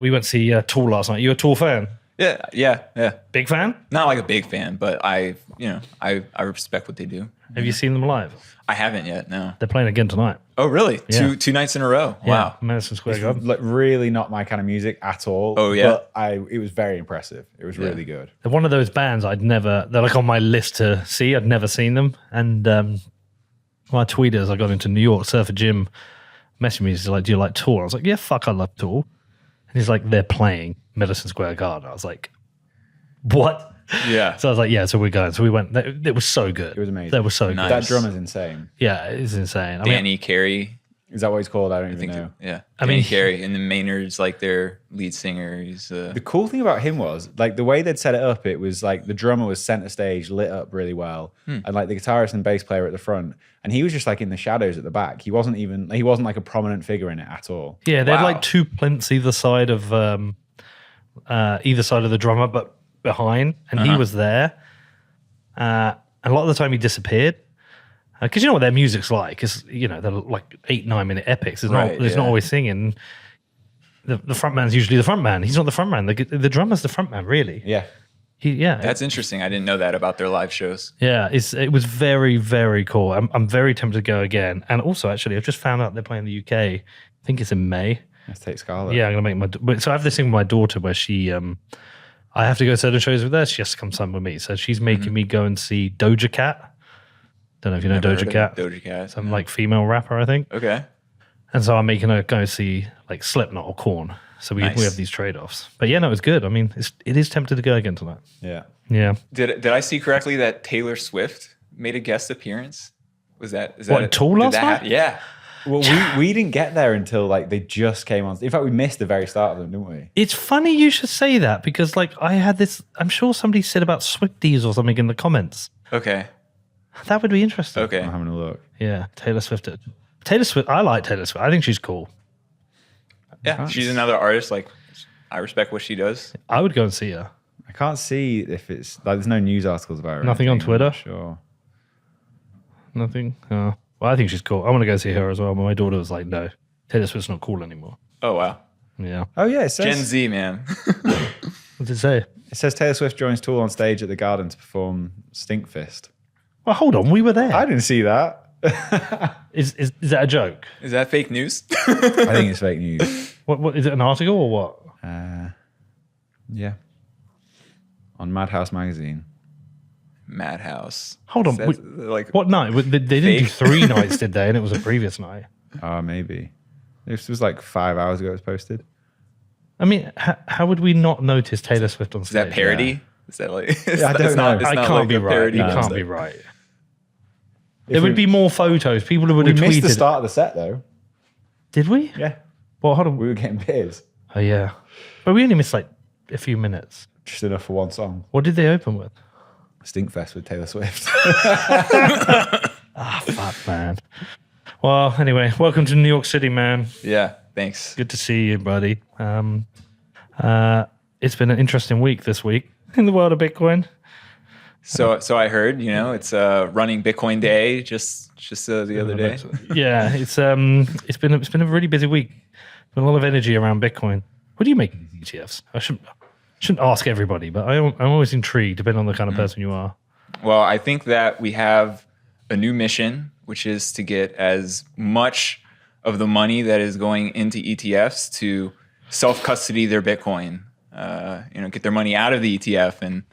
We went to see Tool last night. You a Tool fan? Yeah. Big fan? Not like a big fan, but I respect what they do. Have you seen them live? I haven't yet. No. They're playing again tonight. Oh, really? Yeah. Two nights in a row. Yeah, Wow. Madison Square Garden. Like really not my kind of music at all. Oh, yeah? But it was very impressive. It was really good. They're one of those bands they're like on my list to see. I'd never seen them. And my tweet as I got into New York, Surfer Jim messaged me. He's like, do you like Tool? I was like, yeah, fuck, I love Tool. And he's like, they're playing Madison Square Garden. I was like, what? Yeah. So I was like, yeah, so we're going. So we went. It was so good. It was amazing. They were so Nice. good. That drummer's insane. Yeah, it's insane. Danny Carey. Is that what he's called? I don't even know. Yeah. I Danny mean- Carey. And then Maynard's like their lead singer. He's The cool thing about him was like the way they'd set it up, it was like the drummer was center stage, lit up really well. And like the guitarist and bass player at the front. And he was just like in the shadows at the back. He wasn't like a prominent figure in it at all. Yeah, they had Wow. like two plinths either side of the drummer, but behind, and he was there. And a lot of the time he disappeared because you know what their music's like. It's they're like 8-9 minute epics. There's not always singing. The front man's usually the front man. He's not the front man. The drummer's the front man, really. Yeah. That's interesting. I didn't know that about their live shows. Yeah, it was very, very cool. I'm very tempted to go again. And also, actually, I've just found out they're playing the UK. I think it's in May. Let's take Scarlett. Yeah, I'm gonna make so I have this thing with my daughter where she I have to go to certain shows with her. She has to come some with me. So she's making me go and see Doja Cat. Don't know if you know Never Doja heard Cat. of Doja Cat. Some like female rapper, I think. Okay. And so I'm making her go see like Slipknot or Korn. So we have these trade-offs. But yeah, no, it's good. I mean, it is tempted to go again tonight. Yeah. Yeah. Did I see correctly that Taylor Swift made a guest appearance? Is that Tool last night? Yeah. Well, we didn't get there until like they just came on. In fact, we missed the very start of them, didn't we? It's funny you should say that because like I had this, I'm sure somebody said about Swifties or something in the comments. Okay. That would be interesting. Okay. I'm having a look. Yeah, Taylor Swift. I like Taylor Swift. I think she's cool. Yeah. She's another artist. Like, I respect what she does. I would go and see her. I can't see if it's like there's no news articles about her. or Nothing on anything, I'm Twitter? not Sure. Nothing. Oh. Well, I think she's cool. I want to go see her as well. But my daughter was like, no, Taylor Swift's not cool anymore. Oh, wow. Yeah. Oh yeah, it says Gen Z, man. What did it say? it says Taylor Swift joins Tool on stage at the Garden to perform Stinkfist. Well, hold on. We were there. I didn't see that. Is that a joke? Is that fake news? I think it's fake news. What is it? An article or what? Yeah. On Madhouse magazine. Madhouse. Hold on. Says, like, What night? They didn't do 3 nights, did they? And it was a previous night. Maybe. This was like 5 hours ago it was posted. I mean, how would we not notice Taylor Swift on Is stage? that parody? Is that like? I don't know. I can't be right. You can't be right. There would be more photos. People would We have missed tweeted. the start of the set though. Did we? Yeah. Well, hold on. We were getting beers. Oh, yeah. But we only missed like a few minutes. Just enough for one song. What did they open with? Stinkfest with Taylor Swift. Fuck, man. Well, anyway, welcome to New York City, man. Yeah. Thanks. Good to see you, buddy. It's been an interesting week this week in the world of Bitcoin. So I heard, it's running Bitcoin Day just the other day. Yeah, it's been a really busy week. Been a lot of energy around Bitcoin. What do you make of these ETFs? I shouldn't ask everybody, but I'm always intrigued, depending on the kind of person you are. Well, I think that we have a new mission, which is to get as much of the money that is going into ETFs to self-custody their Bitcoin. Get their money out of the ETF and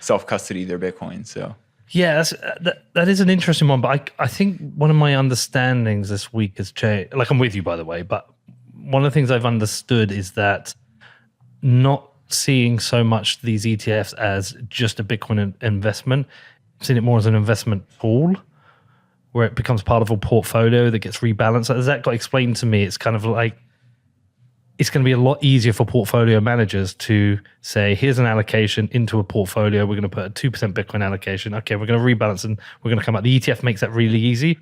self-custody their Bitcoin. So Yeah, that is an interesting one. But I think one of my understandings this week has changed. Like, I'm with you, by the way. But one of the things I've understood is that not seeing so much these ETFs as just a Bitcoin investment, seeing it more as an investment pool where it becomes part of a portfolio that gets rebalanced. As that got explained to me, it's kind of like it's going to be a lot easier for portfolio managers to say, here's an allocation into a portfolio. We're going to put a 2% Bitcoin allocation. Okay, we're going to rebalance and we're going to come out. The ETF makes that really easy.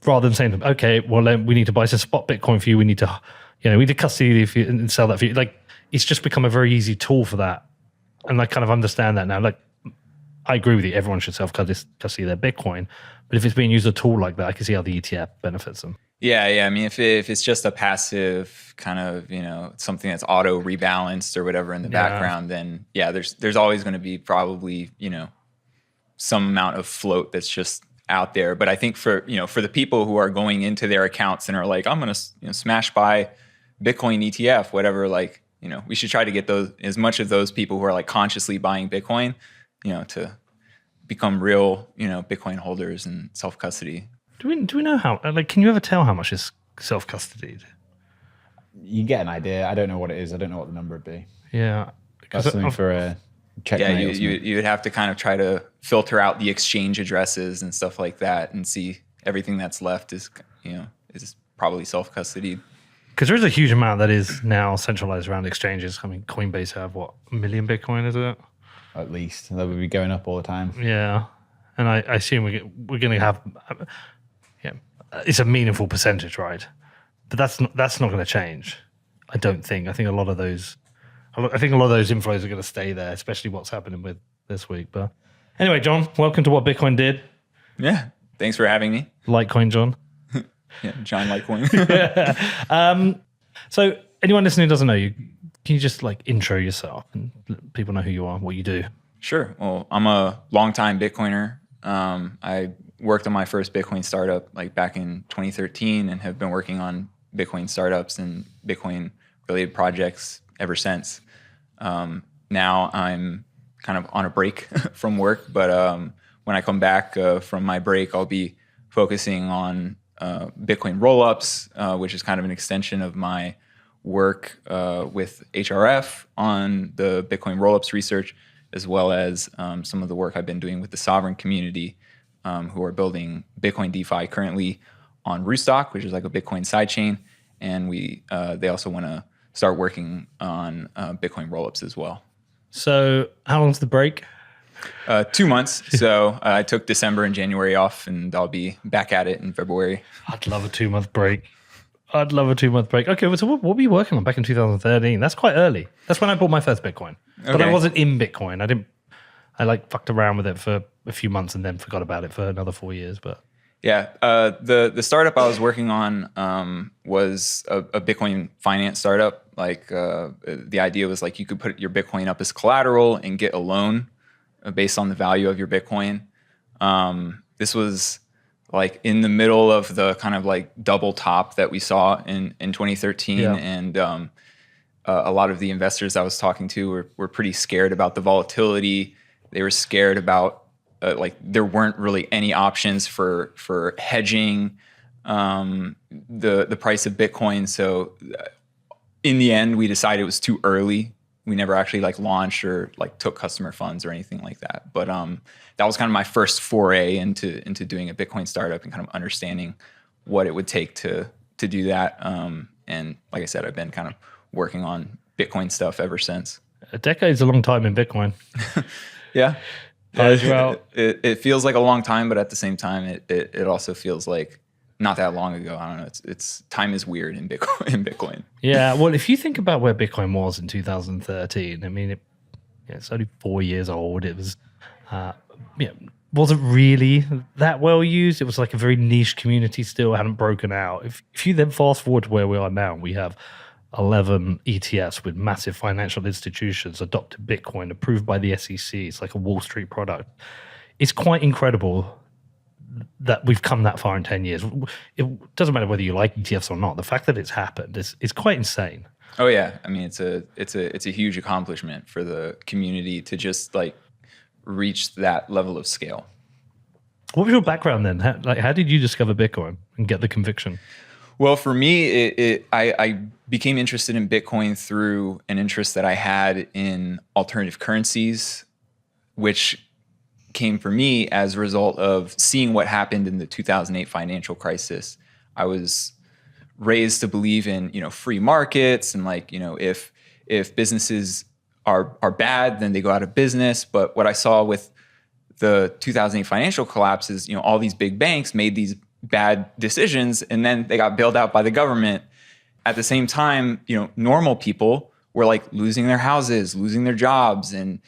Rather than saying, okay, well, then we need to buy some spot Bitcoin for you. We need to custody it for you and sell that for you. Like, it's just become a very easy tool for that. And I kind of understand that now. Like, I agree with you. Everyone should self-custody their Bitcoin. But if it's being used as a tool like that, I can see how the ETF benefits them. Yeah. I mean, if it's just a passive kind of, something that's auto rebalanced or whatever in the background, then there's always going to be probably, some amount of float that's just out there. But I think for the people who are going into their accounts and are like, I'm going to smash buy Bitcoin ETF, whatever, like, we should try to get as much of those people who are like consciously buying Bitcoin, to become real, Bitcoin holders and self-custody. Do we know how, like, can you ever tell how much is self-custodied? You get an idea. I don't know what it is. I don't know what the number would be. Yeah. That's something for a check. Yeah, you would have to kind of try to filter out the exchange addresses and stuff like that and see everything that's left is probably self-custodied. Because there is a huge amount that is now centralized around exchanges. I mean, Coinbase have, 1 million Bitcoin, is it? At least. That would be going up all the time. Yeah. And I assume we're going to have, it's a meaningful percentage, right? But that's not going to change. I don't think. I think a lot of those inflows are going to stay there, especially what's happening with this week. But anyway, John, welcome to What Bitcoin Did. Yeah. Thanks for having me. Litecoin, John. Yeah, John Litecoin. So anyone listening who doesn't know you, can you just like intro yourself and let people know who you are, what you do? Sure. Well, I'm a longtime Bitcoiner. I worked on my first Bitcoin startup like back in 2013 and have been working on Bitcoin startups and Bitcoin related projects ever since. Now I'm kind of on a break from work, but when I come back from my break, I'll be focusing on Bitcoin rollups, which is kind of an extension of my work with HRF on the Bitcoin rollups research, as well as some of the work I've been doing with the Sovryn community, who are building Bitcoin DeFi currently on Rootstock, which is like a Bitcoin sidechain, and they also want to start working on Bitcoin rollups as well. So how long's the break? 2 months. So I took December and January off, and I'll be back at it in February. I'd love a 2-month break. Okay, so what were you working on back in 2013? That's quite early. That's when I bought my first Bitcoin. But I wasn't in Bitcoin. I fucked around with it for a few months and then forgot about it for another 4 years. But yeah, the startup I was working on was a Bitcoin finance startup. Like the idea was like you could put your Bitcoin up as collateral and get a loan based on the value of your Bitcoin. This was like in the middle of the kind of like double top that we saw in 2013. Yeah. And a lot of the investors I was talking to were pretty scared about the volatility. They were scared about like there weren't really any options for hedging the price of Bitcoin. So in the end, we decided it was too early. We never actually like launched or like took customer funds or anything like that. But that was kind of my first foray into doing a Bitcoin startup and kind of understanding what it would take to do that. And like I said, I've been kind of working on Bitcoin stuff ever since. A decade's a long time in Bitcoin. Yeah. Well, it feels like a long time, but at the same time, it also feels like not that long ago. I don't know. It's time is weird in Bitcoin. Yeah. Well, if you think about where Bitcoin was in 2013, I mean, it's only 4 years old. It was, wasn't really that well used. It was like a very niche community still, hadn't broken out. If you then fast forward to where we are now, we have 11 ETFs with massive financial institutions adopted Bitcoin, approved by the SEC. It's like a Wall Street product. It's quite incredible that we've come that far in 10 years. It doesn't matter whether you like ETFs or not. The fact that it's happened is quite insane. Oh yeah, I mean it's a huge accomplishment for the community to just like reach that level of scale. What was your background then? How did you discover Bitcoin and get the conviction? Well, for me, I became interested in Bitcoin through an interest that I had in alternative currencies, which came for me as a result of seeing what happened in the 2008 financial crisis. I was raised to believe in, free markets and like, if businesses are bad, then they go out of business. But what I saw with the 2008 financial collapse is, all these big banks made these bad decisions and then they got bailed out by the government. At the same time, normal people were like losing their houses, losing their jobs, and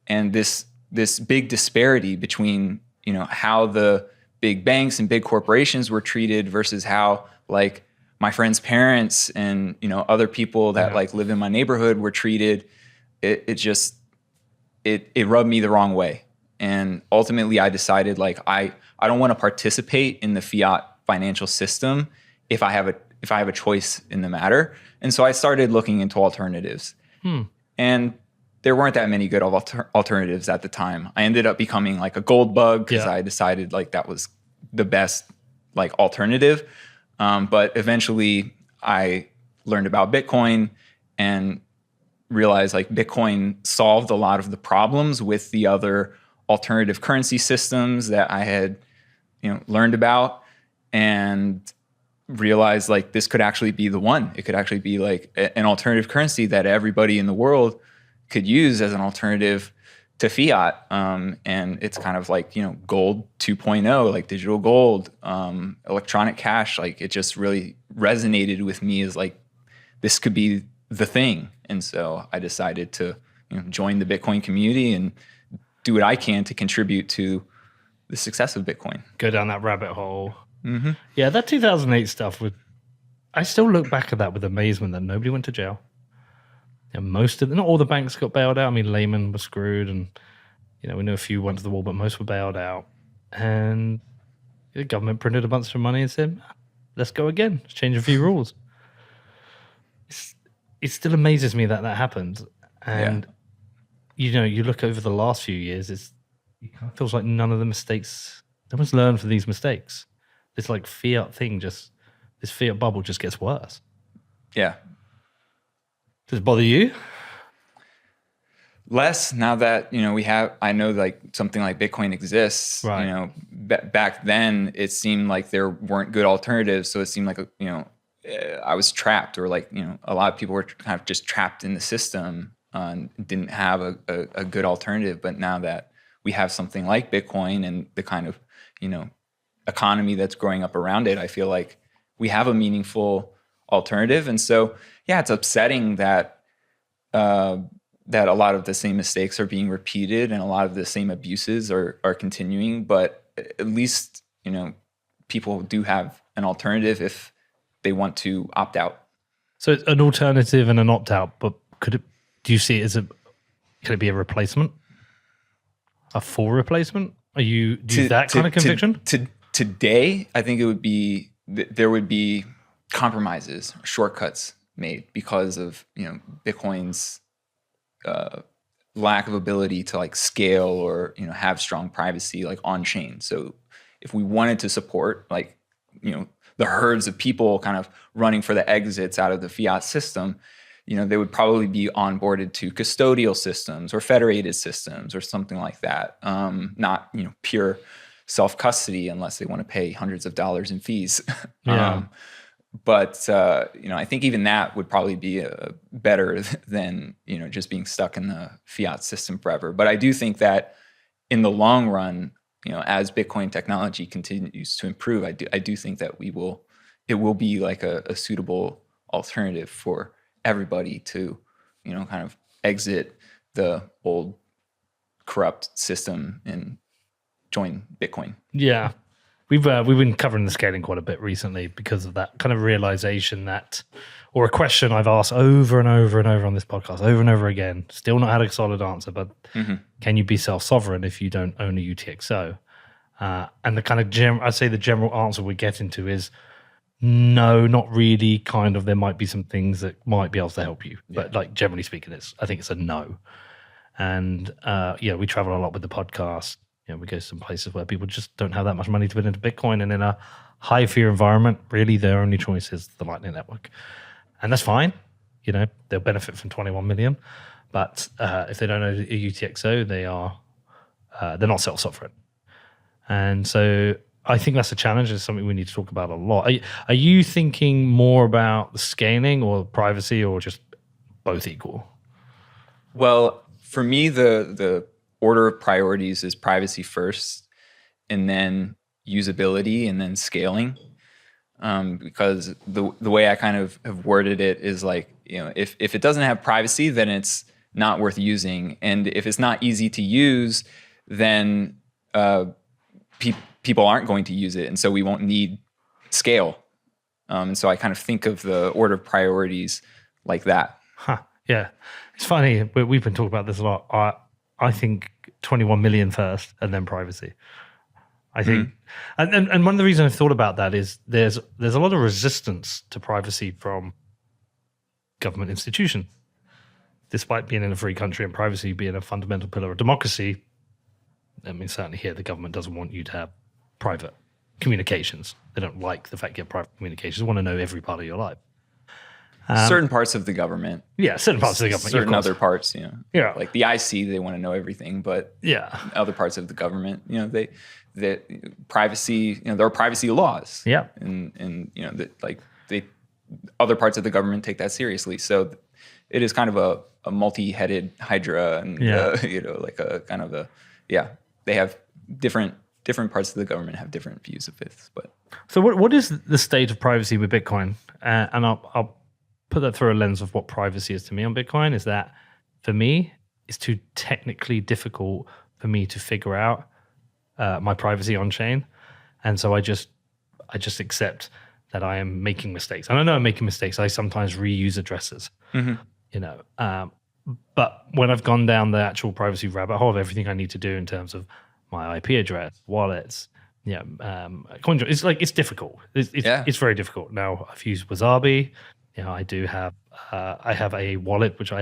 this this big disparity between, how the big banks and big corporations were treated versus how like my friends' parents and, other people that like live in my neighborhood were treated. It just rubbed me the wrong way. And ultimately I decided like, I don't want to participate in the fiat financial system if I have a choice in the matter. And so I started looking into alternatives. And there weren't that many good alternatives at the time. I ended up becoming like a gold bug because I decided like that was the best like alternative. But eventually I learned about Bitcoin and realized like Bitcoin solved a lot of the problems with the other alternative currency systems that I had, learned about, and realized like this could actually be the one. It could actually be like an alternative currency that everybody in the world could use as an alternative to fiat. And it's kind of like, gold 2.0, like digital gold, electronic cash. Like it just really resonated with me as like, this could be the thing. And so I decided to join the Bitcoin community and do what I can to contribute to the success of Bitcoin. Go down that rabbit hole. Mm-hmm. Yeah, that 2008 stuff, I still look back at that with amazement that nobody went to jail. And not all the banks got bailed out. I mean, Lehman was screwed, and we know a few went to the wall, but most were bailed out. And the government printed a bunch of money and said, "Let's go again. Let's change a few rules." It still amazes me that happened. And you look over the last few years, it kind of feels like no one's learned from these mistakes. This like fiat thing, this fiat bubble just gets worse. Yeah. Does it bother you? Less now that, I know like something like Bitcoin exists. Right. Back then it seemed like there weren't good alternatives. So it seemed like, I was trapped, or like, a lot of people were kind of just trapped in the system and didn't have a good alternative. But now that we have something like Bitcoin and the kind of, economy that's growing up around it, I feel like we have a meaningful alternative. And so, yeah, it's upsetting that that a lot of the same mistakes are being repeated and a lot of the same abuses are continuing. But at least, people do have an alternative if they want to opt out. So it's an alternative and an opt out, but do you see it as could it be a replacement? A full replacement? Do you have that kind of conviction? Today, I think there would be compromises, or shortcuts made because of Bitcoin's lack of ability to like scale or have strong privacy like on chain. So if we wanted to support like the herds of people kind of running for the exits out of the fiat system, they would probably be onboarded to custodial systems or federated systems or something like that. Not pure self-custody unless they want to pay hundreds of dollars in fees. Yeah. But I think even that would probably be better than just being stuck in the fiat system forever. But I do think that in the long run, as Bitcoin technology continues to improve, I do think that it will be like a suitable alternative for everybody to kind of exit the old corrupt system and join Bitcoin. Yeah. We've been covering the scaling quite a bit recently because of that kind of realization or a question I've asked over and over and over on this podcast, over and over again, still not had a solid answer, but can you be self-sovereign if you don't own a UTXO? And the kind of I'd say the general answer we get into is no, not really. Kind of, there might be some things that might be able to help you, but like generally speaking, I think it's a no. And we travel a lot with the podcast. We go to some places where people just don't have that much money to put into Bitcoin, and in a high fear environment, really their only choice is the Lightning Network, and that's fine. They'll benefit from 21 million, but if they don't own a UTXO, they're not self-sovereign, and so I think that's a challenge. It's something we need to talk about a lot. Are you thinking more about the scaling or privacy, or just both equal? Well, for me, the order of priorities is privacy first, and then usability, and then scaling. Because the way I kind of have worded it is like, if it doesn't have privacy, then it's not worth using. And if it's not easy to use, then people aren't going to use it. And so we won't need scale. And so I kind of think of the order of priorities like that. Yeah. It's funny. We've been talking about this a lot. I think 21 million first and then privacy. I think, and one of the reasons I've thought about that is there's a lot of resistance to privacy from government institutions. Despite being in a free country and privacy being a fundamental pillar of democracy, I mean, certainly here the government doesn't want you to have private communications. They don't like the fact you have private communications. They want to know every part of your life. Certain parts of the government. Yeah, certain parts of the government. Certain other parts, Yeah. Like the IC, they want to know everything, but other parts of the government, they privacy, there are privacy laws. Yeah. And other parts of the government take that seriously. So it is kind of a multi-headed hydra, and like a kind of they have different parts of the government have different views of this. But so what is the state of privacy with Bitcoin? And I'll put that through a lens of what privacy is to me on Bitcoin. Is that for me, it's too technically difficult for me to figure out my privacy on chain, and so I just accept that I am making mistakes. And I know I'm making mistakes. I sometimes reuse addresses, but when I've gone down the actual privacy rabbit hole of everything I need to do in terms of my IP address, wallets, coin, it's difficult. It's very difficult. Now I've used Wasabi. I do have I have a wallet which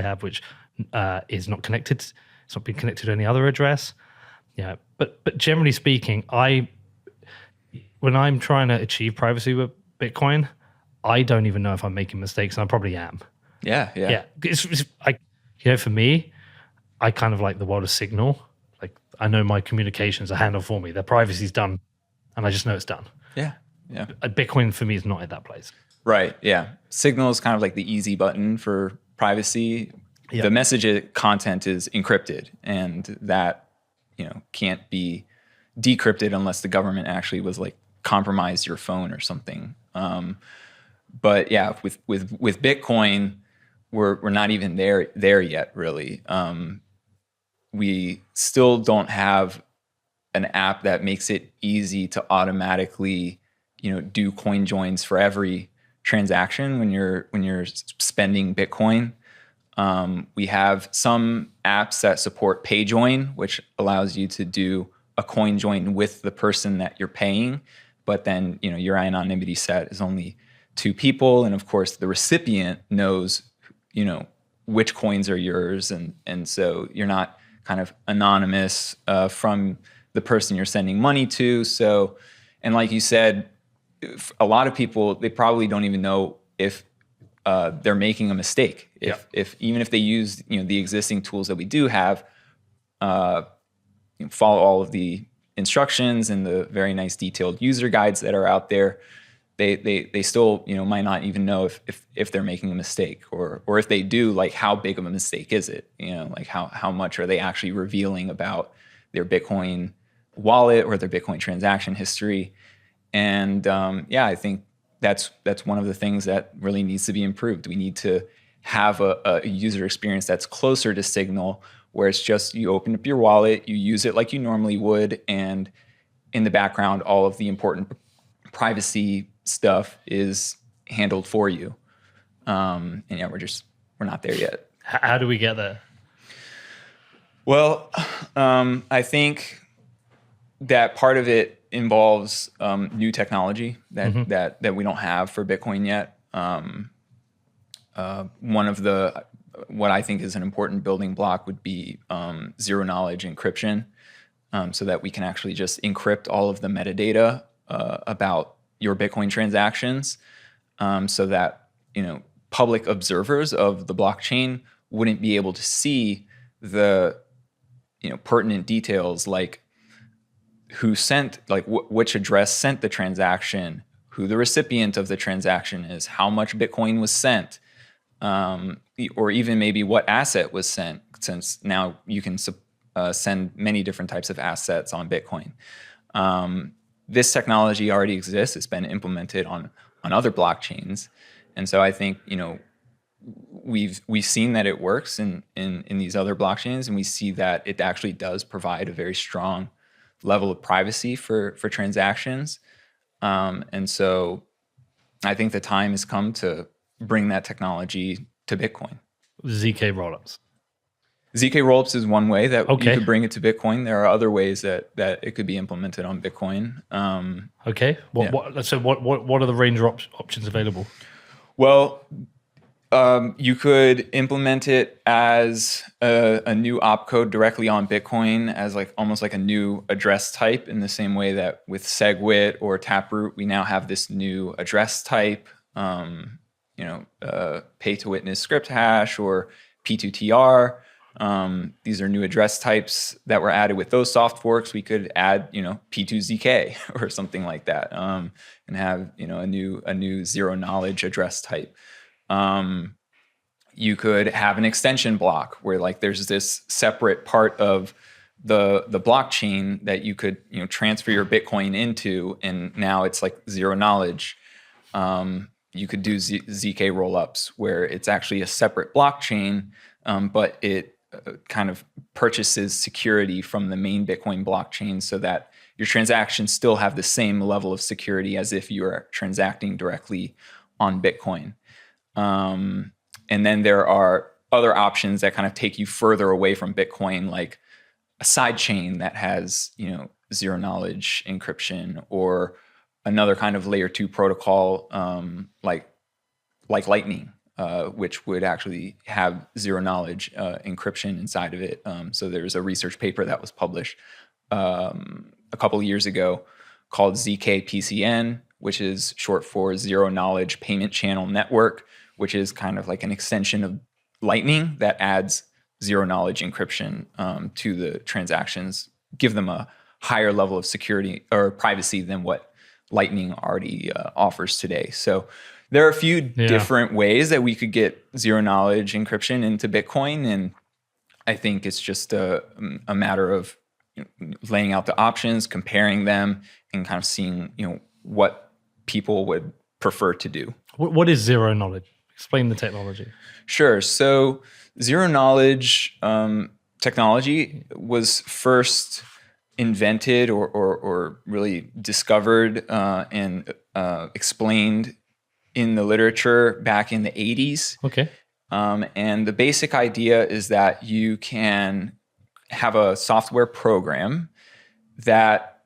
is not connected. It's not been connected to any other address. But generally speaking, when I'm trying to achieve privacy with Bitcoin, I don't even know if I'm making mistakes, and I probably am. Yeah. For me, I kind of like the world of Signal. Like I know my communications are handled for me. Their privacy's done, and I just know it's done. Yeah. Bitcoin for me is not at that place. Right. Yeah. Signal is kind of like the easy button for privacy. Yeah. The message content is encrypted, and that can't be decrypted unless the government actually was like compromise your phone or something. But yeah, with Bitcoin, we're not even there yet, really. We still don't have an app that makes it easy to automatically, do coin joins for every transaction when you're spending Bitcoin. We have some apps that support pay join, which allows you to do a coin join with the person that you're paying, but then your anonymity set is only 2 people, and of course the recipient knows which coins are yours, and so you're not kind of anonymous from the person you're sending money to. So, and like you said, a lot of people, they probably don't even know if they're making a mistake. If even if they use the existing tools that we do have, follow all of the instructions and the very nice detailed user guides that are out there, they still might not even know if they're making a mistake, or if they do, like how big of a mistake is it? Like how much are they actually revealing about their Bitcoin wallet or their Bitcoin transaction history? And I think that's one of the things that really needs to be improved. We need to have a user experience that's closer to Signal, where it's just you open up your wallet, you use it like you normally would, and in the background, all of the important privacy stuff is handled for you. And we're not there yet. How do we get there? Well, I think that part of it involves new technology that we don't have for Bitcoin yet. One of what I think is an important building block would be zero knowledge encryption, so that we can actually just encrypt all of the metadata about your Bitcoin transactions, so that public observers of the blockchain wouldn't be able to see the pertinent details, like who sent, like which address sent the transaction, who the recipient of the transaction is, how much Bitcoin was sent, or even maybe what asset was sent, since now you can send many different types of assets on Bitcoin. This technology already exists. It's been implemented on other blockchains. And so I think, we've seen that it works in these other blockchains, and we see that it actually does provide a very strong level of privacy for transactions. And so I think the time has come to bring that technology to Bitcoin. ZK-Rollups. ZK-Rollups is one way that Okay. you could bring it to Bitcoin. There are other ways that it could be implemented on Bitcoin. Okay. What are the range of options available? Well, you could implement it as a new opcode directly on Bitcoin, as like almost like a new address type, in the same way that with SegWit or Taproot, we now have this new address type, pay to witness script hash or P2TR. These are new address types that were added with those soft forks. We could add, P2ZK or something like that, and have, a new zero knowledge address type. You could have an extension block where like there's this separate part of the blockchain that you could, transfer your Bitcoin into, and now it's like zero knowledge. You could do ZK rollups where it's actually a separate blockchain, but it kind of purchases security from the main Bitcoin blockchain so that your transactions still have the same level of security as if you are transacting directly on Bitcoin. And then there are other options that kind of take you further away from Bitcoin, like a side chain that has, zero knowledge encryption, or another kind of layer 2 protocol, like Lightning, which would actually have zero knowledge encryption inside of it. So there's a research paper that was published a couple of years ago called ZK-PCN, which is short for Zero Knowledge Payment Channel Network, which is kind of like an extension of Lightning that adds zero knowledge encryption to the transactions, give them a higher level of security or privacy than what Lightning already offers today. So there are a few different ways that we could get zero knowledge encryption into Bitcoin, and I think it's just a matter of laying out the options, comparing them, and kind of seeing what people would prefer to do. What is zero knowledge? Explain the technology. Sure. So zero knowledge technology was first invented or really discovered and explained in the literature back in the 80s. Okay. And the basic idea is that you can have a software program that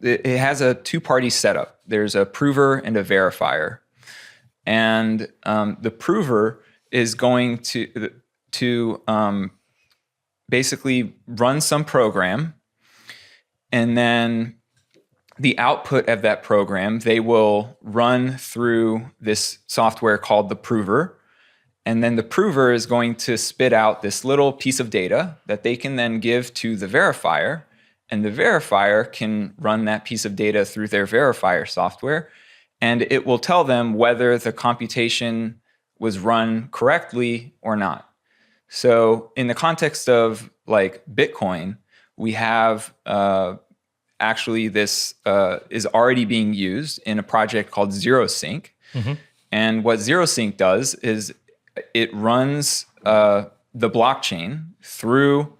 it has a two-party setup. There's a prover and a verifier. And the prover is going to basically run some program, and then the output of that program, they will run through this software called the prover. And then the prover is going to spit out this little piece of data that they can then give to the verifier. And the verifier can run that piece of data through their verifier software, and it will tell them whether the computation was run correctly or not. So in the context of like Bitcoin, we have actually this is already being used in a project called ZeroSync. Mm-hmm. And what ZeroSync does is it runs the blockchain through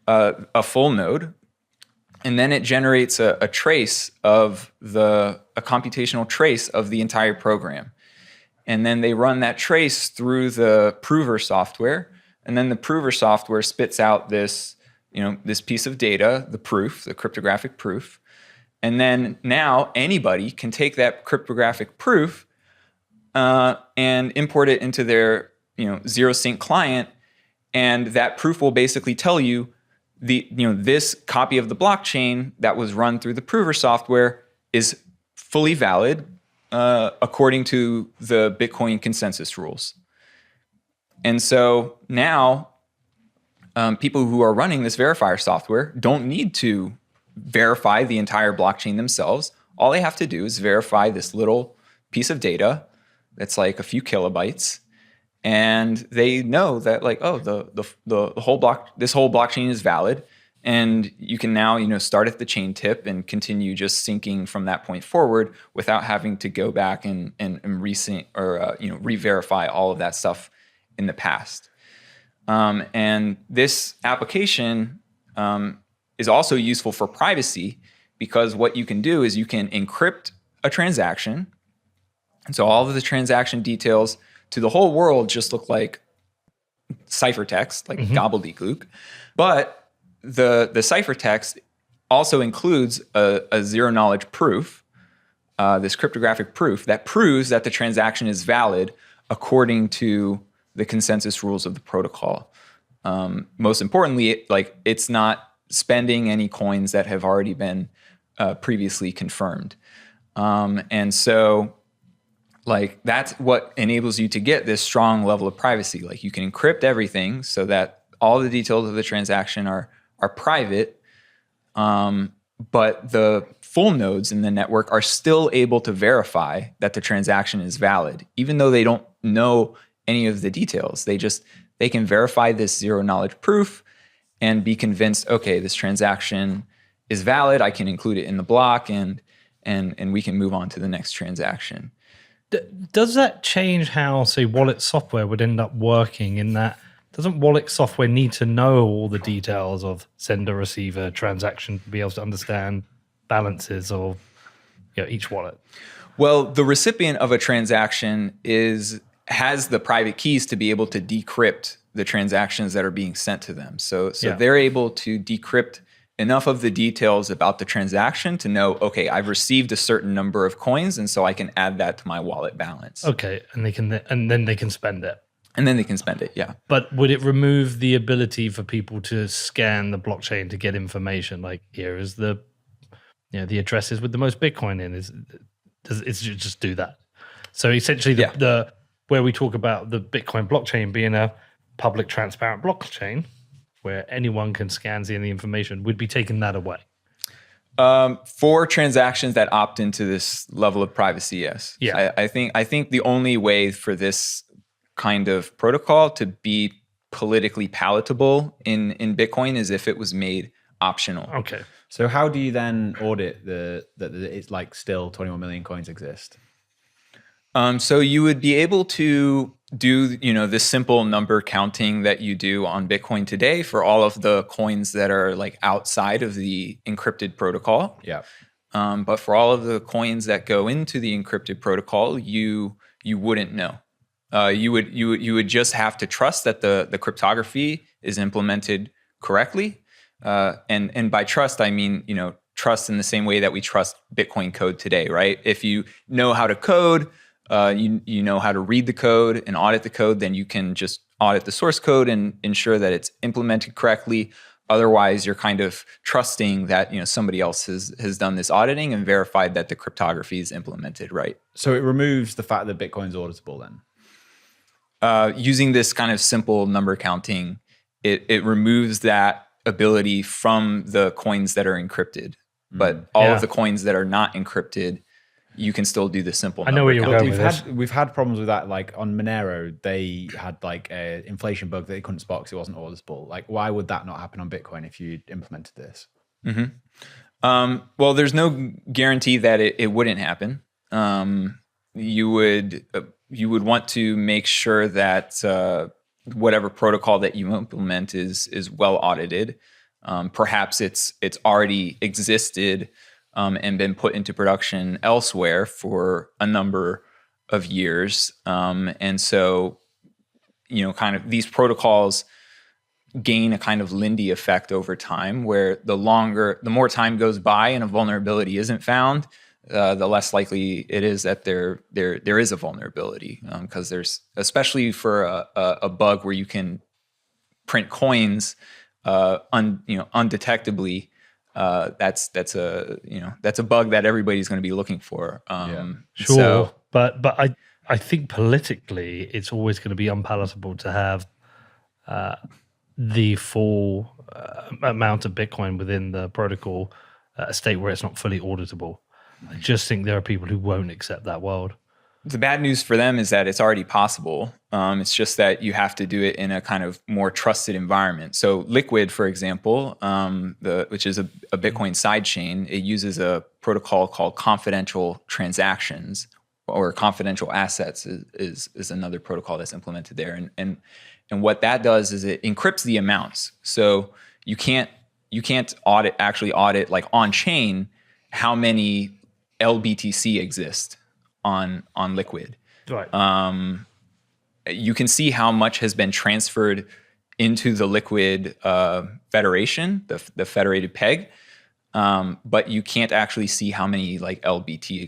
a full node, and then it generates a trace of a computational trace of the entire program. And then they run that trace through the prover software, and then the prover software spits out this piece of data, the proof, the cryptographic proof. And then now anybody can take that cryptographic proof and import it into their ZeroSync client, and that proof will basically tell you this copy of the blockchain that was run through the prover software is fully valid according to the Bitcoin consensus rules. And so now people who are running this verifier software don't need to verify the entire blockchain themselves. All they have to do is verify this little piece of data that's like a few kilobytes, and they know that like, oh, this whole blockchain is valid. And you can now, start at the chain tip and continue just syncing from that point forward without having to go back and resync or re-verify all of that stuff in the past. And this application is also useful for privacy, because what you can do is you can encrypt a transaction. And so all of the transaction details to the whole world just look like ciphertext, like gobbledygook. But the ciphertext also includes a zero-knowledge proof, this cryptographic proof that proves that the transaction is valid according to the consensus rules of the protocol. Most importantly, it's not spending any coins that have already been previously confirmed. And so that's what enables you to get this strong level of privacy. You can encrypt everything so that all the details of the transaction are private, but the full nodes in the network are still able to verify that the transaction is valid, even though they don't know any of the details. They can verify this zero-knowledge proof and be convinced, okay, this transaction is valid. I can include it in the block, and we can move on to the next transaction. Does that change how, say, wallet software would end up working, in that doesn't wallet software need to know all the details of sender, receiver, transaction to be able to understand balances of each wallet? Well, the recipient of a transaction has the private keys to be able to decrypt the transactions that are being sent to them. So they're able to decrypt enough of the details about the transaction to know, okay, I've received a certain number of coins, and so I can add that to my wallet balance. Okay, and then they can spend it. And then they can spend it, yeah. But would it remove the ability for people to scan the blockchain to get information? Like, here is the addresses with the most Bitcoin in. Does it just do that? So essentially, the where we talk about the Bitcoin blockchain being a public, transparent blockchain where anyone can scan the information, would be taking that away. For transactions that opt into this level of privacy, yes. Yeah. I think the only way for this kind of protocol to be politically palatable in Bitcoin is if it was made optional. Okay. So how do you then audit that it's still 21 million coins exist? So you would be able to do, this simple number counting that you do on Bitcoin today for all of the coins that are outside of the encrypted protocol. Yeah. But for all of the coins that go into the encrypted protocol, you wouldn't know. You would just have to trust that the cryptography is implemented correctly. And by trust, I mean, trust in the same way that we trust Bitcoin code today, right? If you know how to code, you know how to read the code and audit the code, then you can just audit the source code and ensure that it's implemented correctly. Otherwise, you're kind of trusting that somebody else has done this auditing and verified that the cryptography is implemented right. So it removes the fact that Bitcoin's auditable then? Using this kind of simple number counting, it removes that ability from the coins that are encrypted. But all of the coins that are not encrypted, you can still do the simple number. I know where you're going with this. We've had problems with that. On Monero, they had an inflation bug that they couldn't spot because it wasn't auditable. Why would that not happen on Bitcoin if you implemented this? Mm-hmm. Well, there's no guarantee that it wouldn't happen. You would want to make sure that whatever protocol that you implement is well audited. Perhaps it's already existed and been put into production elsewhere for a number of years. And so, kind of these protocols gain a kind of Lindy effect over time, where the more time goes by and a vulnerability isn't found, the less likely it is that there is a vulnerability. Because there's, especially for a bug where you can print coins undetectably, that's a bug that everybody's going to be looking for. Sure, so, but I think politically it's always going to be unpalatable to have the full amount of Bitcoin within the protocol, a state where it's not fully auditable. I just think there are people who won't accept that world. The bad news for them is that it's already possible. It's just that you have to do it in a kind of more trusted environment. So Liquid, for example, which is a Bitcoin sidechain, it uses a protocol called confidential transactions, or confidential assets is another protocol that's implemented there. And what that does is it encrypts the amounts. So you can't actually audit like on chain how many LBTC exist on Liquid. Right. You can see how much has been transferred into the Liquid federation, the federated peg, but you can't actually see how many like LBTC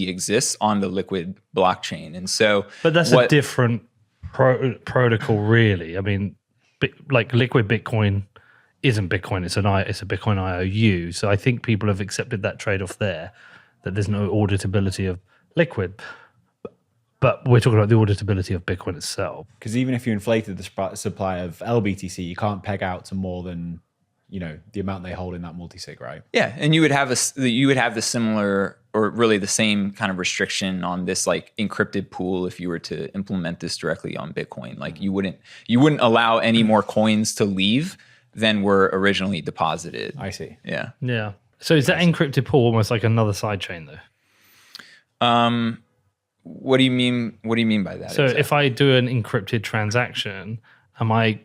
exists on the Liquid blockchain. And so, but that's a different protocol, really. I mean, like Liquid Bitcoin isn't Bitcoin; it's a Bitcoin IOU. So I think people have accepted that trade-off there, that there's no auditability of Liquid. But we're talking about the auditability of Bitcoin itself. Because even if you inflated the supply of LBTC, you can't peg out to more than, the amount they hold in that multisig, right? Yeah, and you would have the similar, or really the same kind of restriction on this like encrypted pool if you were to implement this directly on Bitcoin. Like you wouldn't allow any more coins to leave than were originally deposited. I see. Yeah. Yeah. So is that encrypted pool almost like another sidechain though? What do you mean? What do you mean by that? So if I do an encrypted transaction, am I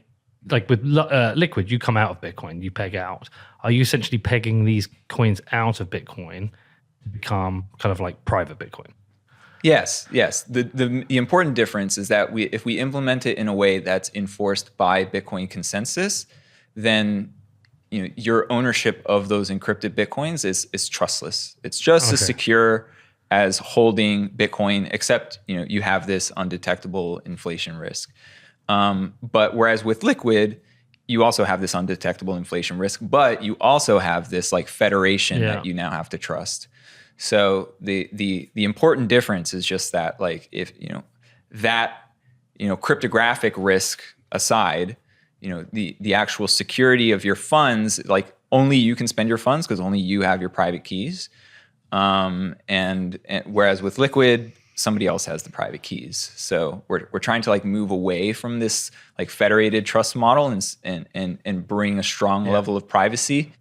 like with Liquid? You come out of Bitcoin, you peg out. Are you essentially pegging these coins out of Bitcoin to become kind of like private Bitcoin? Yes. The important difference is that if we implement it in a way that's enforced by Bitcoin consensus, then your ownership of those encrypted Bitcoins is trustless. It's just as secure as holding Bitcoin, except you have this undetectable inflation risk. But whereas with Liquid, you also have this undetectable inflation risk, but you also have this like federation that you now have to trust. So the important difference is just that, like, if cryptographic risk aside, the actual security of your funds, like only you can spend your funds because only you have your private keys. And whereas with Liquid, somebody else has the private keys. So we're trying to like move away from this like federated trust model and bring a strong level of privacy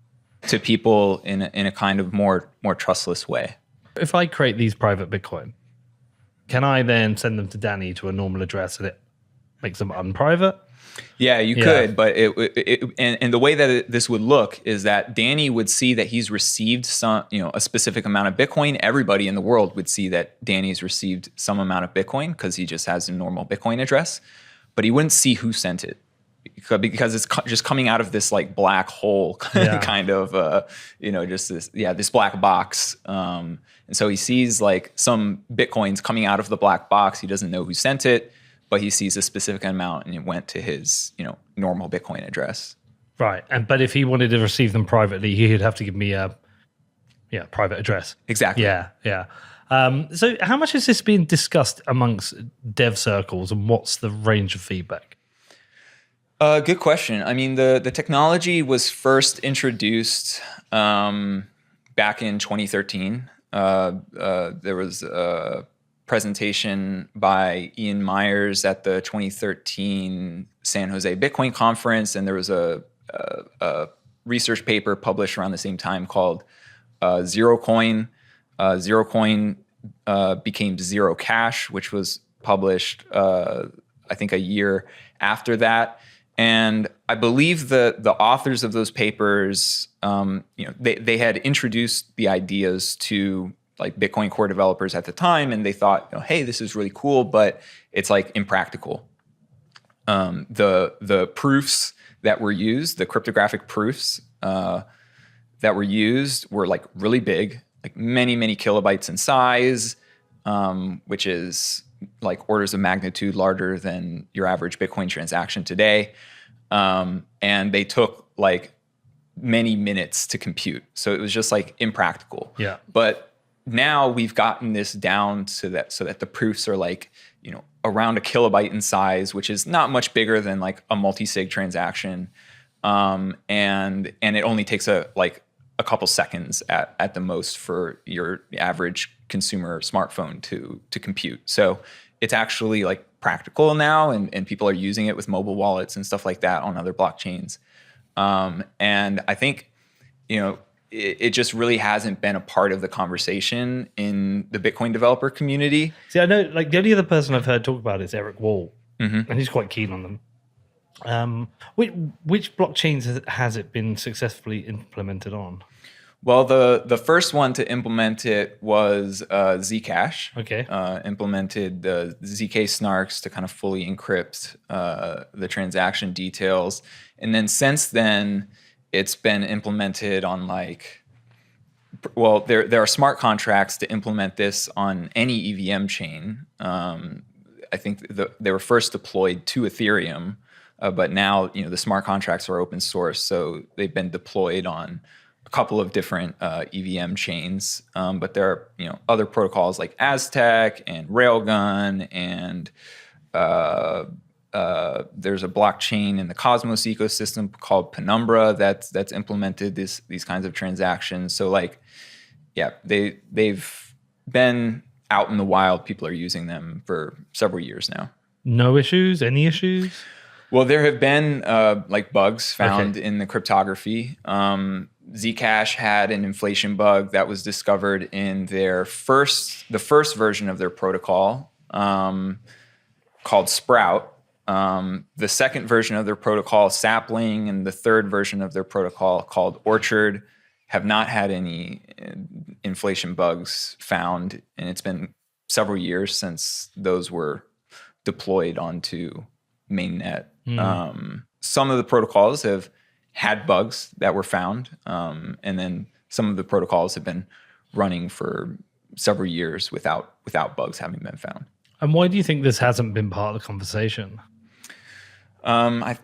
to people in a kind of more trustless way. If I create these private Bitcoin, can I then send them to Danny to a normal address and it makes them unprivate? Yeah, you could, but and the way that this would look is that Danny would see that he's received a specific amount of Bitcoin. Everybody in the world would see that Danny's received some amount of Bitcoin because he just has a normal Bitcoin address, but he wouldn't see who sent it because it's just coming out of this like black hole kind of, just this black box. And so he sees like some Bitcoins coming out of the black box. He doesn't know who sent it, but he sees a specific amount and it went to his, normal Bitcoin address. Right. But if he wanted to receive them privately, he'd have to give me a private address. Exactly. Yeah. So how much has this been discussed amongst dev circles and what's the range of feedback? Good question. I mean, the technology was first introduced back in 2013. There was a presentation by Ian Myers at the 2013 San Jose Bitcoin conference, and there was a research paper published around the same time called Zero Coin. Zero Coin became Zero Cash, which was published, I think, a year after that. And I believe the authors of those papers, they had introduced the ideas to like Bitcoin core developers at the time, and they thought, hey, this is really cool, but it's like impractical. The proofs that were used, the cryptographic proofs that were used, were like really big, like many, many kilobytes in size, which is like orders of magnitude larger than your average Bitcoin transaction today. And they took like many minutes to compute. So it was just like impractical. Yeah. But now we've gotten this down so that the proofs are like, around a kilobyte in size, which is not much bigger than like a multi-sig transaction. And it only takes a a couple seconds at the most for your average consumer smartphone to compute. So it's actually like practical now, and people are using it with mobile wallets and stuff like that on other blockchains. And I think, it just really hasn't been a part of the conversation in the Bitcoin developer community. See, I know, like, the only other person I've heard talk about it is Eric Wall, and he's quite keen on them. Which blockchains has it been successfully implemented on? Well, the first one to implement it was Zcash. Okay. Implemented the ZK snarks to kind of fully encrypt the transaction details. And then since then, it's been implemented on there are smart contracts to implement this on any EVM chain. I think they were first deployed to Ethereum, but now the smart contracts are open source, so they've been deployed on a couple of different EVM chains. But there are other protocols like Aztec and Railgun, and there's a blockchain in the Cosmos ecosystem called Penumbra that's implemented these kinds of transactions. So they've been out in the wild. People are using them for several years now. No issues? Any issues? Well, there have been bugs found in the cryptography. Zcash had an inflation bug that was discovered in the first version of their protocol called Sprout. The second version of their protocol, Sapling, and the third version of their protocol called Orchard have not had any inflation bugs found, and it's been several years since those were deployed onto mainnet. Some of the protocols have had bugs that were found, and then some of the protocols have been running for several years without bugs having been found. And why do you think this hasn't been part of the conversation? I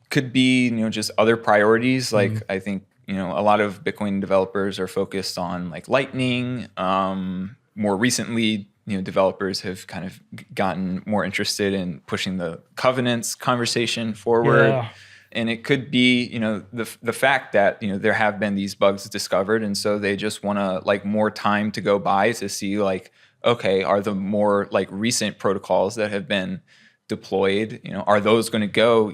could be just other priorities. I think a lot of Bitcoin developers are focused on Lightning. More recently, developers have kind of gotten more interested in pushing the covenants conversation forward. Yeah. And it could be, the fact that, there have been these bugs discovered. And so they just want to more time to go by to see okay, are the more recent protocols that have been deployed, are those going to go,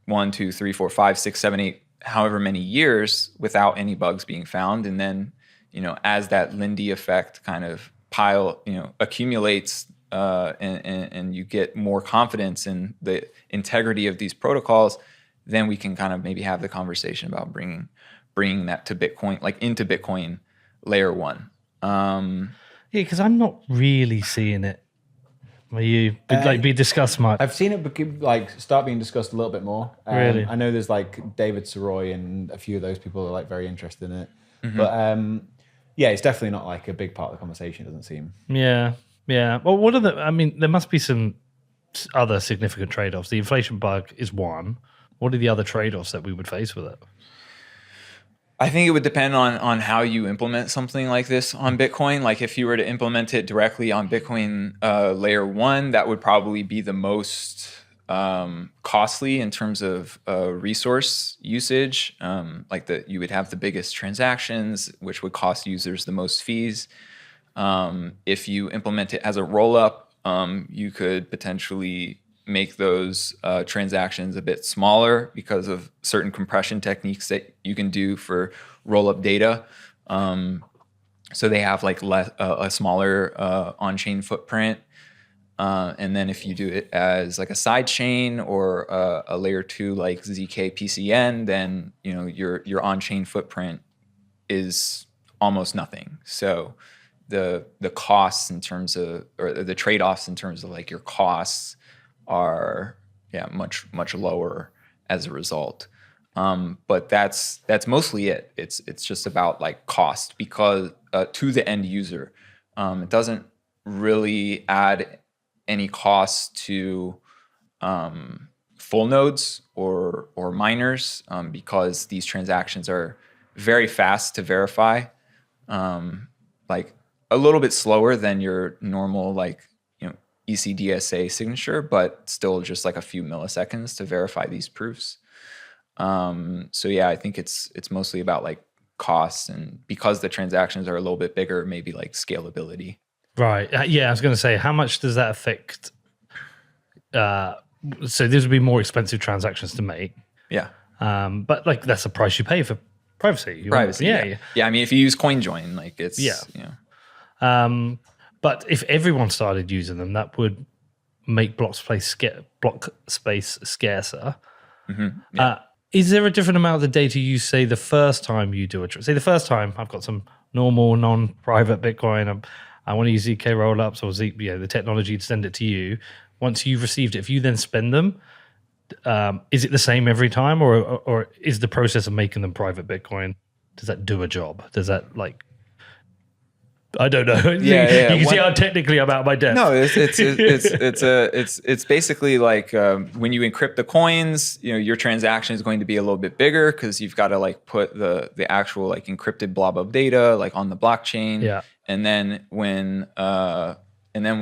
1, 2, 3, 4, 5, 6, 7, 8, however many years without any bugs being found. And then, as that Lindy effect kind of accumulates, and you get more confidence in the integrity of these protocols, then we can kind of maybe have the conversation about bringing that to Bitcoin, into Bitcoin layer 1. Yeah, because I'm not really seeing it. Are you be discussed much? I've seen it start being discussed a little bit more. Really? I know there's David Soroy and a few of those people are very interested in it. But yeah, it's definitely not a big part of the conversation, it doesn't seem. Yeah. Well, there must be some other significant trade-offs. The inflation bug is one. What are the other trade-offs that we would face with it? I think it would depend on how you implement something like this on Bitcoin. If you were to implement it directly on Bitcoin layer 1, that would probably be the most costly in terms of resource usage. You would have the biggest transactions, which would cost users the most fees. If you implement it as a roll-up, you could potentially make those transactions a bit smaller because of certain compression techniques that you can do for roll-up data. So they have a smaller on-chain footprint. And then if you do it as a side chain or a layer 2 like ZK PCN, then your on-chain footprint is almost nothing. So the costs in terms of, or the trade-offs in terms of your costs are much lower as a result. But that's mostly it. It's just about cost, because to the end user, it doesn't really add any cost to full nodes or miners, because these transactions are very fast to verify, a little bit slower than your normal ECDSA signature, but still just a few milliseconds to verify these proofs. So yeah, I think it's mostly about like costs, and because the transactions are a little bit bigger, maybe like scalability. Right. Yeah, I was going to say, how much does that affect? So these would be more expensive transactions to make. Yeah. But like that's the price you pay for privacy. Privacy. Yeah. Yeah. I mean, if you use CoinJoin, like it's, But if everyone started using them, that would make block space scarcer. Is there a different amount of the data you say the first time you do say the first time I've got some normal non-private Bitcoin, I want to use ZK-Rollups or the technology to send it to you. Once you've received it, if you then spend them, is it the same every time, or is the process of making them private Bitcoin, does that do a job? Does that like, I don't know. Yeah. You can see how technically I'm out of my depth. No, it's basically like when you encrypt the coins, your transaction is going to be a little bit bigger because you've got to like put the actual like encrypted blob of data like on the blockchain. Yeah. And then when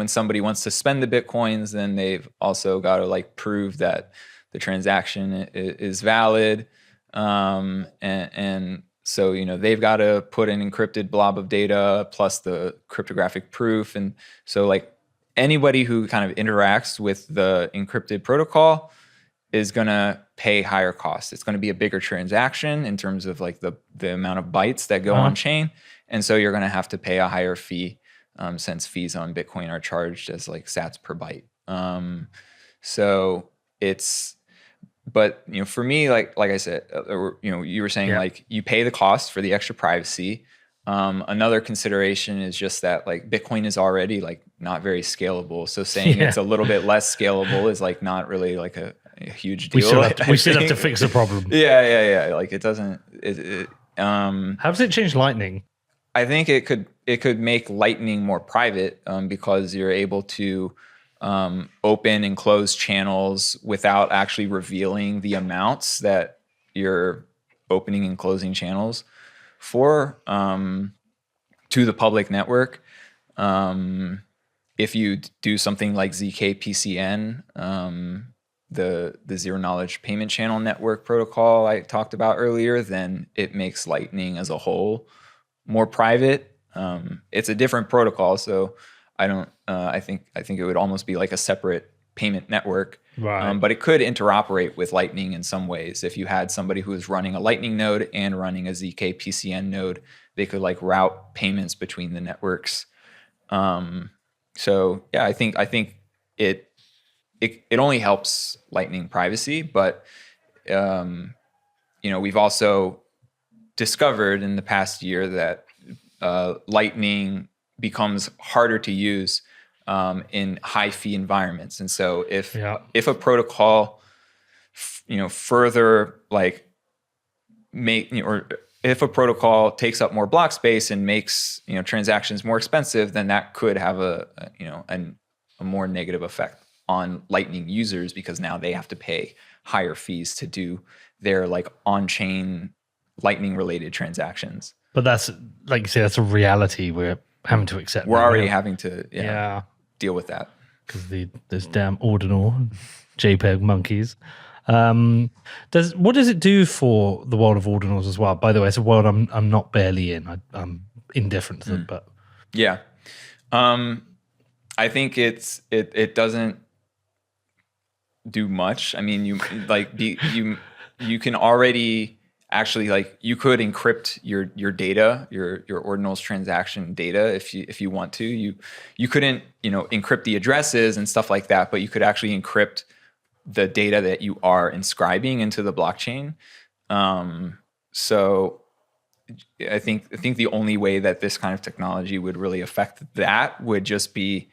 somebody wants to spend the Bitcoins, then they've also got to like prove that the transaction is valid. And so, they've got to put an encrypted blob of data plus the cryptographic proof. And so like anybody who kind of interacts with the encrypted protocol is going to pay higher costs. It's going to be a bigger transaction in terms of like the amount of bytes that go on chain. And so you're going to have to pay a higher fee since fees on Bitcoin are charged as like sats per byte. So it's, but for me, like I said, you were saying like you pay the cost for the extra privacy. Another consideration is just that like Bitcoin is already like not very scalable. So saying it's a little bit less scalable is like not really like a huge deal. We still have to fix the problem. Yeah. Like it doesn't. How does it change Lightning? I think it could make Lightning more private because you're able to open and close channels without actually revealing the amounts that you're opening and closing channels for to the public network. If you do something like ZK-PCN, the zero knowledge payment channel network protocol I talked about earlier, then it makes Lightning as a whole more private. It's a different protocol, so I think it would almost be like a separate payment network. Right. But it could interoperate with Lightning in some ways. If you had somebody who was running a Lightning node and running a ZK-PCN node, they could like route payments between the networks. So yeah, I think it only helps Lightning privacy, but we've also discovered in the past year that Lightning becomes harder to use in high fee environments. And so if a protocol further like or if a protocol takes up more block space and makes transactions more expensive, then that could have a more negative effect on Lightning users, because now they have to pay higher fees to do their like on-chain Lightning related transactions. But that's, like you say, that's a reality we're having to accept. We're already having to deal with that. Because there's damn ordinal JPEG monkeys. What does it do for the world of ordinals as well? By the way, it's a world I'm not barely in. I'm indifferent to them, but yeah. I think it doesn't do much. I mean, you can already actually, like, you could encrypt your data, your ordinals transaction data if you want to. You couldn't encrypt the addresses and stuff like that, but you could actually encrypt the data that you are inscribing into the blockchain. So I think the only way that this kind of technology would really affect that would just be,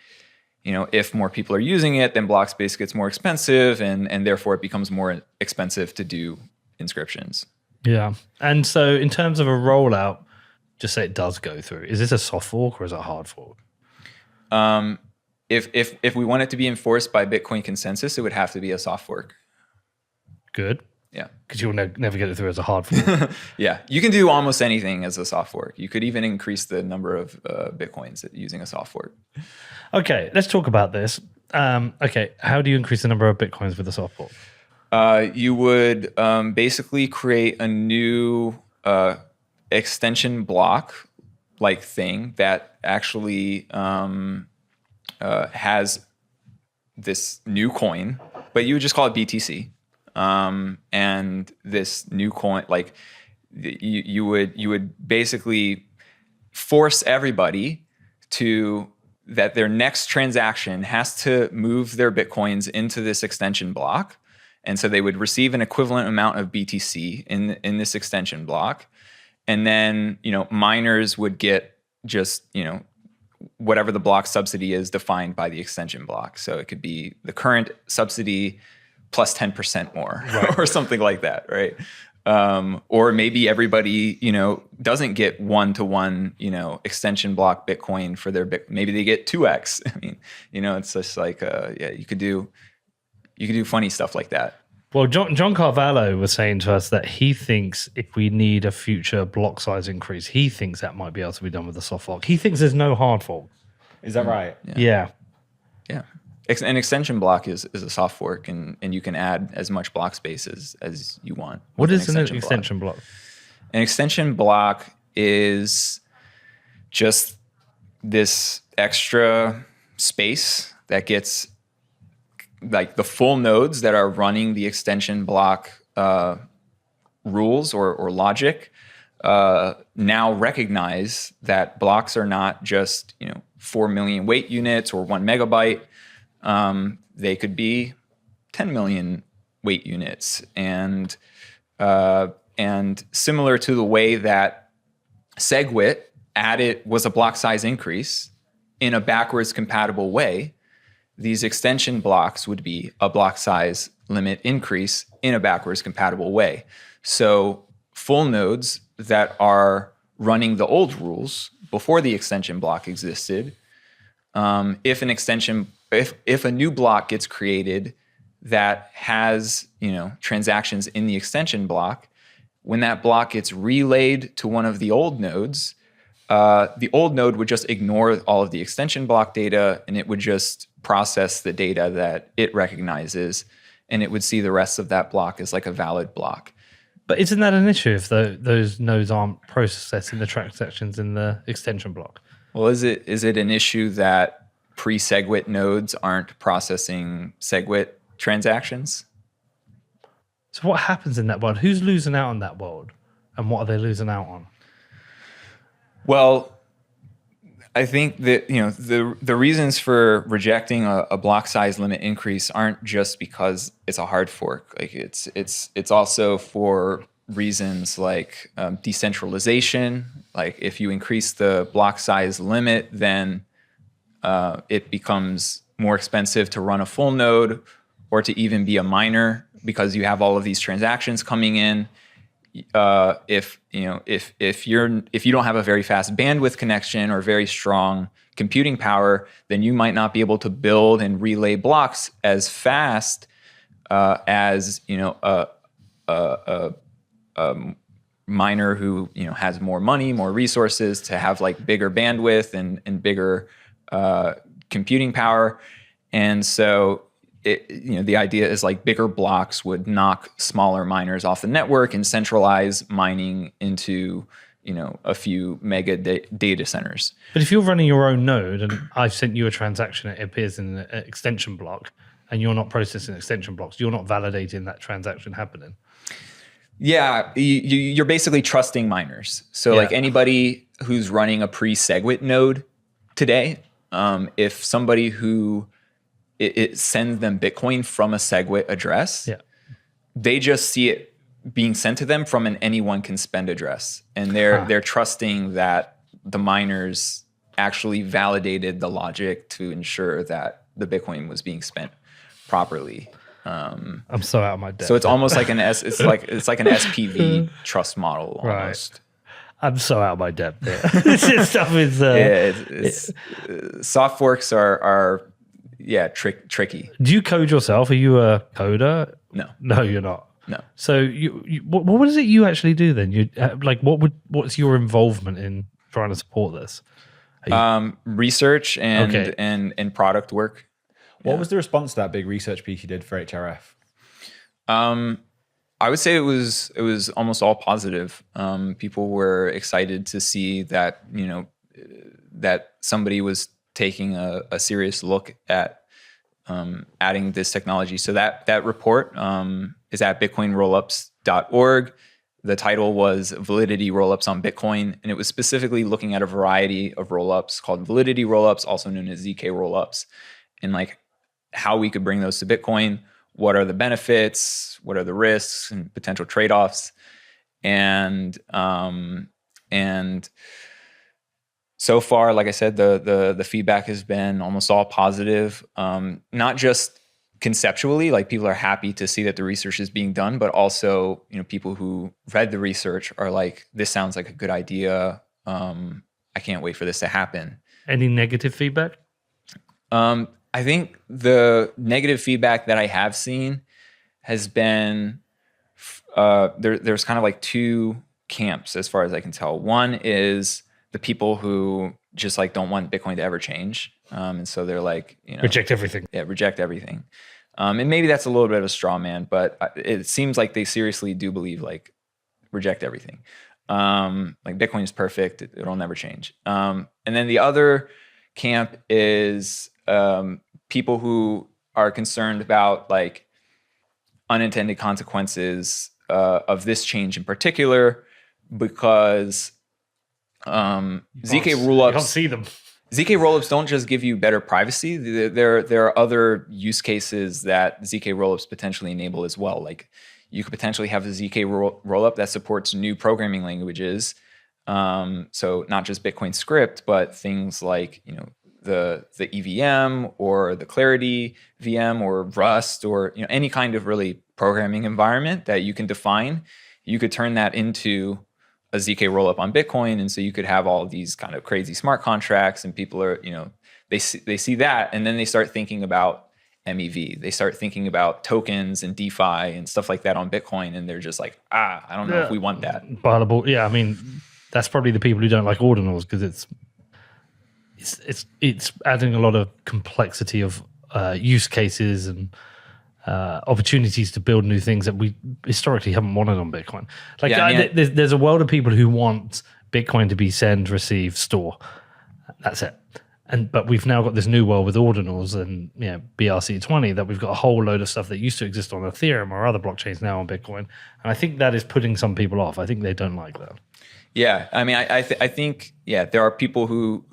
if more people are using it, then block space gets more expensive, and therefore it becomes more expensive to do inscriptions. Yeah. And so in terms of a rollout, just say it does go through, is this a soft fork or is it a hard fork? If we want it to be enforced by Bitcoin consensus, it would have to be a soft fork. Good. Yeah. Because you'll never get it through as a hard fork. Yeah. You can do almost anything as a soft fork. You could even increase the number of Bitcoins using a soft fork. Okay. Let's talk about this. Okay. How do you increase the number of Bitcoins with a soft fork? You would basically create a new extension block like thing that actually has this new coin, but you would just call it BTC. And this new coin, like you would basically force everybody to that their next transaction has to move their Bitcoins into this extension block. And so they would receive an equivalent amount of BTC in this extension block. And then, miners would get just, whatever the block subsidy is defined by the extension block. So it could be the current subsidy plus 10% more or something like that, right? Or maybe everybody, doesn't get 1-to-1, extension block Bitcoin for their maybe they get 2x. I mean, it's just like, you could do funny stuff like that. Well, John Carvalho was saying to us that he thinks if we need a future block size increase, he thinks that might be able to be done with the soft fork. He thinks there's no hard fork. Is that right? Yeah. An extension block is a soft fork, and you can add as much block space as you want. What is an extension block? An extension block is just this extra space that gets like the full nodes that are running the extension block rules or logic now recognize that blocks are not just 4 million weight units or 1 megabyte. They could be 10 million weight units, and similar to the way that SegWit was a block size increase in a backwards compatible way, these extension blocks would be a block size limit increase in a backwards compatible way. So full nodes that are running the old rules before the extension block existed, if a new block gets created that has transactions in the extension block, when that block gets relayed to one of the old nodes, the old node would just ignore all of the extension block data, and it would just process the data that it recognizes, and it would see the rest of that block as like a valid block. But isn't that an issue if those nodes aren't processing the transactions in the extension block? Well, is it an issue that pre-SegWit nodes aren't processing SegWit transactions? So what happens in that world? Who's losing out on that world, and what are they losing out on? Well, I think that the reasons for rejecting a block size limit increase aren't just because it's a hard fork. Like it's also for reasons like decentralization. Like if you increase the block size limit, then it becomes more expensive to run a full node or to even be a miner because you have all of these transactions coming in. If you don't have a very fast bandwidth connection or very strong computing power, then you might not be able to build and relay blocks as fast as a miner who has more money, more resources to have like bigger bandwidth and bigger computing power. And so the idea is like bigger blocks would knock smaller miners off the network and centralize mining into a few mega data centers. But if you're running your own node and I've sent you a transaction, it appears in an extension block, and you're not processing extension blocks, you're not validating that transaction happening. Yeah, you're basically trusting miners. So like anybody who's running a pre-SegWit node today, if somebody who it sends them Bitcoin from a SegWit address, they just see it being sent to them from an anyone can spend address, and they're trusting that the miners actually validated the logic to ensure that the Bitcoin was being spent properly. I'm so out of my depth. So it's almost like it's like an SPV trust model almost. Right. I'm so out of my depth there. This stuff is soft forks are tricky. Do you code yourself? Are you a coder? No, you're not. No. So what is it you actually do then? You what's your involvement in trying to support this? Research and product work. What was the response to that big research piece you did for HRF? I would say it was almost all positive. People were excited to see that that somebody was taking a serious look at adding this technology. So that report is at bitcoinrollups.org. The title was Validity Rollups on Bitcoin, and it was specifically looking at a variety of rollups called validity rollups, also known as ZK-Rollups, and like how we could bring those to Bitcoin. What are the benefits? What are the risks and potential trade-offs? And so far, like I said, the feedback has been almost all positive. Not just conceptually, like people are happy to see that the research is being done, but also people who read the research are like, this sounds like a good idea. I can't wait for this to happen. Any negative feedback? I think the negative feedback that I have seen has been there's kind of like two camps as far as I can tell. One is the people who just like don't want Bitcoin to ever change. And so they're like, Reject everything. Yeah, reject everything. And maybe that's a little bit of a straw man, but it seems like they seriously do believe like reject everything. Like Bitcoin is perfect. It'll never change. And then the other camp is people who are concerned about like unintended consequences of this change in particular, because ZK-Rollups, You can't see them. ZK-Rollups don't just give you better privacy. There are other use cases that ZK-Rollups potentially enable as well. Like you could potentially have a ZK-Rollup that supports new programming languages. So not just Bitcoin script, but things like the EVM or the Clarity VM or Rust or any kind of really programming environment that you can define. You could turn that into a ZK rollup on Bitcoin, and so you could have all of these kind of crazy smart contracts, and people are they see that, and then they start thinking about MEV. They start thinking about tokens and DeFi and stuff like that on Bitcoin, and they're just like, I don't know if we want that. Yeah, I mean, that's probably the people who don't like ordinals, because it's adding a lot of complexity of use cases and opportunities to build new things that we historically haven't wanted on Bitcoin. Like there's a world of people who want Bitcoin to be send, receive, store. That's it. But we've now got this new world with ordinals and BRC20 that we've got a whole load of stuff that used to exist on Ethereum or other blockchains now on Bitcoin. And I think that is putting some people off. I think they don't like that. Yeah, I mean, I think there are people who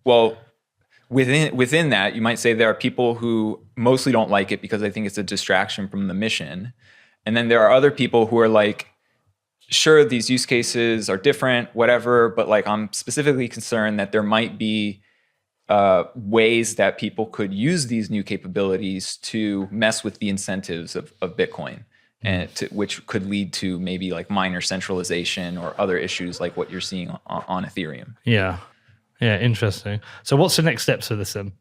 well, within that, you might say there are people who mostly don't like it because they think it's a distraction from the mission, and then there are other people who are like, sure, these use cases are different, whatever, but like I'm specifically concerned that there might be ways that people could use these new capabilities to mess with the incentives of Bitcoin. And which could lead to maybe like minor centralization or other issues like what you're seeing on Ethereum. Yeah, interesting. So what's the next steps for this then?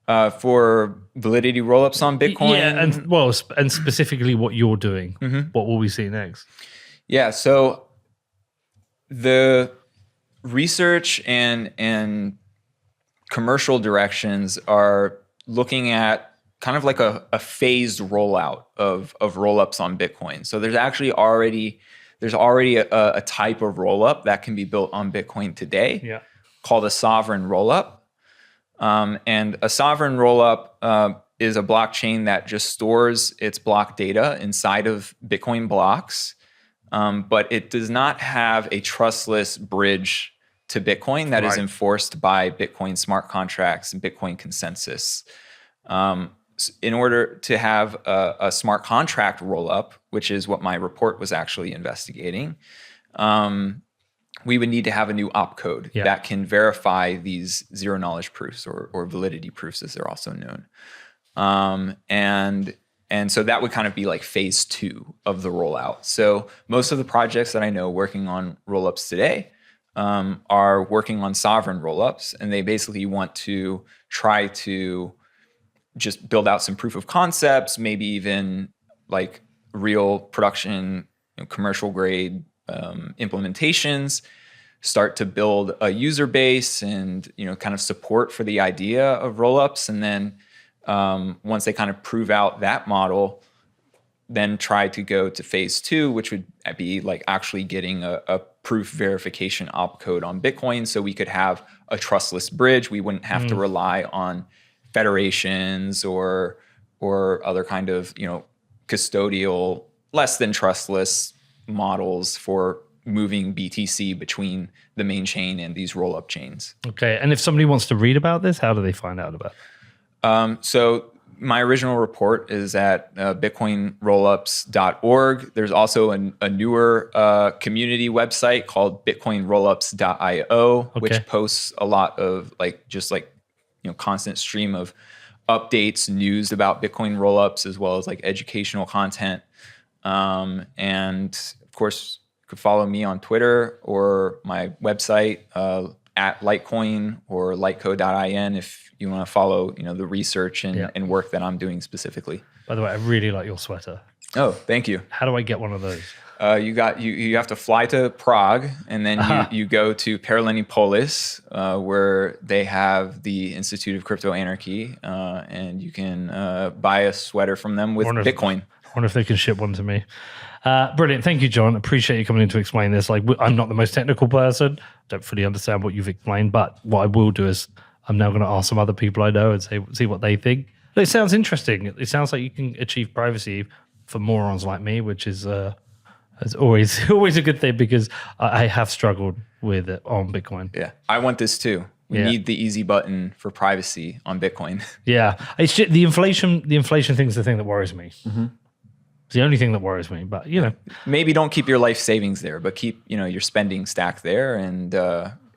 For validity rollups on Bitcoin? Yeah, and specifically what you're doing. Mm-hmm. What will we see next? Yeah, so the research and commercial directions are looking at kind of like a phased rollout of rollups on Bitcoin. So there's already a type of rollup that can be built on Bitcoin today, called a Sovryn rollup. And a Sovryn rollup is a blockchain that just stores its block data inside of Bitcoin blocks, but it does not have a trustless bridge to Bitcoin that is enforced by Bitcoin smart contracts and Bitcoin consensus. In order to have a smart contract rollup, which is what my report was actually investigating, we would need to have a new opcode that can verify these zero knowledge proofs or validity proofs, as they're also known. And so that would kind of be like phase 2 of the rollout. So most of the projects that I know working on rollups today are working on Sovryn rollups, and they basically want to try to just build out some proof of concepts, maybe even like real production, commercial grade implementations, start to build a user base and kind of support for the idea of rollups. And then once they kind of prove out that model, then try to go to phase 2, which would be like actually getting a proof verification opcode on Bitcoin, so we could have a trustless bridge. We wouldn't have to rely on federations or other kind of, you know, custodial, less than trustless models for moving BTC between the main chain and these roll-up chains. Okay, and if somebody wants to read about this, how do they find out about it? So my original report is at bitcoinrollups.org. There's also a newer community website called bitcoinrollups.io, which posts a lot of constant stream of updates, news about Bitcoin rollups, as well as like educational content. And of course, you could follow me on Twitter or my website at Litecoin or liteco.in if you want to follow, you know, the research and work that I'm doing specifically. By the way, I really like your sweater. Oh, thank you. How do I get one of those? You have to fly to Prague, and then you go to Paralelnipolis, where they have the Institute of Crypto Anarchy, and you can buy a sweater from them with Bitcoin. I wonder if they can ship one to me. Brilliant. Thank you, John. Appreciate you coming in to explain this. Like, I'm not the most technical person. Don't fully understand what you've explained, but what I will do is I'm now going to ask some other people I know and see what they think. It sounds interesting. It sounds like you can achieve privacy for morons like me, which is always a good thing, because I have struggled with it on Bitcoin. Yeah, I want this too. We need the easy button for privacy on Bitcoin. Yeah, it's just, the inflation thing is the thing that worries me. Mm-hmm. It's the only thing that worries me. But you know, maybe don't keep your life savings there, but keep, you know, your spending stack there, and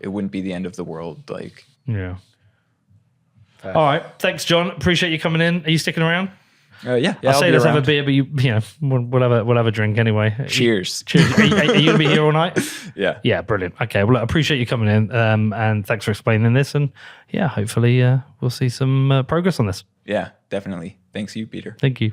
it wouldn't be the end of the world. Like, yeah. Fair. All right, thanks, John. Appreciate you coming in. Are you sticking around? Yeah. I'll say let's have a beer, but you know, we'll have a drink anyway. Cheers. Cheers. Are you gonna be here all night? Yeah. Yeah, brilliant. Okay, well, I appreciate you coming in, and thanks for explaining this. And yeah, hopefully we'll see some progress on this. Yeah, definitely. Thanks you, Peter. Thank you.